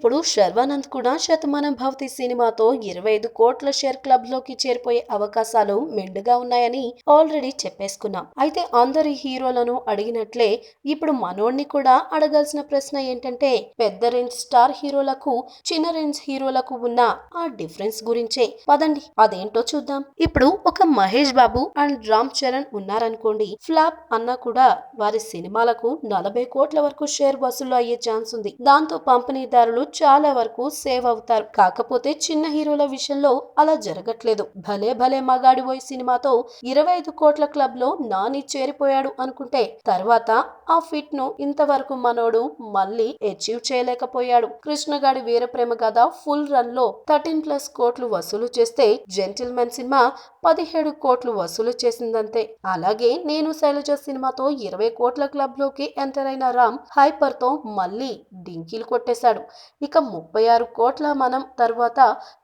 ఇప్పుడు శర్వానంద్ కూడా శతమానం భవతి సినిమాతో 25 కోట్ల షేర్ క్లబ్ లోకి చేరిపోయే అవకాశాలు మెండుగా ఉన్నాయని ఆల్రెడీ చెప్పేసుకున్నాం. అయితే అందరి హీరోలను అడిగినట్లే ఇప్పుడు మనోడిని కూడా అడగాల్సిన ప్రశ్న ఏంటంటే పెద్ద రేంజ్ స్టార్ హీరోలకు చిన్న రేంజ్ హీరోలకు ఉన్న ఆ డిఫరెన్స్ గురించే. పదండి అదేంటో చూద్దాం. ఇప్పుడు ఒక మహేష్ బాబు అండ్ రామ్ చరణ్ ఉన్నారనుకోండి, ఫ్లాప్ అన్నా కూడా వారి సినిమాలకు 40 కోట్ల వరకు షేర్ వసూలు అయ్యే ఛాన్స్ ఉంది. దాంతో పంపిణీదారులు చాలా వరకు సేవ్ అవుతారు. కాకపోతే చిన్న హీరోల విషయంలో అలా జరగట్లేదు. భలే భలే మగాడివోయ్ సినిమాతో 25 కోట్ల క్లబ్ లో నాని చేరిపోయాడు అనుకుంటే తర్వాత ఆ ఫిట్ ను ఇంతవరకు మనోడు మళ్ళీ అచీవ్ చేయలేకపోయాడు. కృష్ణగాడి వీరప్రేమ కథ ఫుల్ రన్ లో 13+ కోట్లు వసూలు చేస్తే జెంటిల్మెన్ సినిమా 17 కోట్లు వసూలు చేసిందంతే. అలాగే నేను శైలజ సినిమాతో 20 కోట్ల క్లబ్ లోకి ఎంటర్ అయిన రామ్ హైపర్ తో మళ్ళీ డింకీలు కొట్టేశాడు. ఇక 36 కోట్ల మనం తర్వాత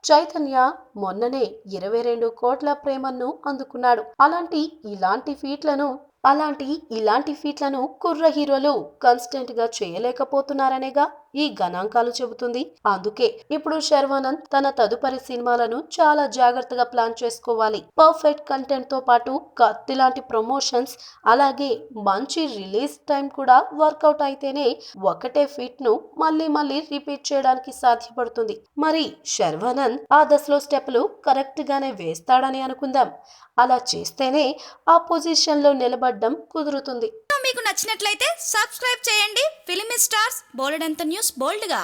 చైతన్య మొన్ననే 22 కోట్ల ప్రేమను అందుకున్నాడు. ఇలాంటి ఫీట్లను కుర్ర హీరోలు కన్స్టెంట్ గా చేయలేకపోతున్నారనేగా ఈ గణాంకాలు చెబుతుంది. అందుకే ఇప్పుడు శర్వానంద్ తన తదుపరి సినిమాలను చాలా జాగ్రత్తగా ప్లాన్ చేసుకోవాలి. పర్ఫెక్ట్ కంటెంట్ తో పాటు కత్తి లాంటి ప్రమోషన్స్, అలాగే మంచి రిలీజ్ టైం కూడా వర్కౌట్ అయితేనే ఒకటే ఫీట్ ను మళ్ళీ మళ్ళీ రిపీట్ చేయడానికి సాధ్యపడుతుంది. మరి శర్వానంద్ ఆ దశలో స్టెప్లు కరెక్ట్ గానే వేస్తాడని అనుకుందాం. అలా చేస్తేనే ఆ పొజిషన్ లో నిలబడడం కుదురుతుంది. మీకు నచ్చినట్లయితే సబ్స్క్రైబ్ చేయండి. ఫిలిమి స్టార్స్ బోలెడంత న్యూస్ బోల్డ్గా.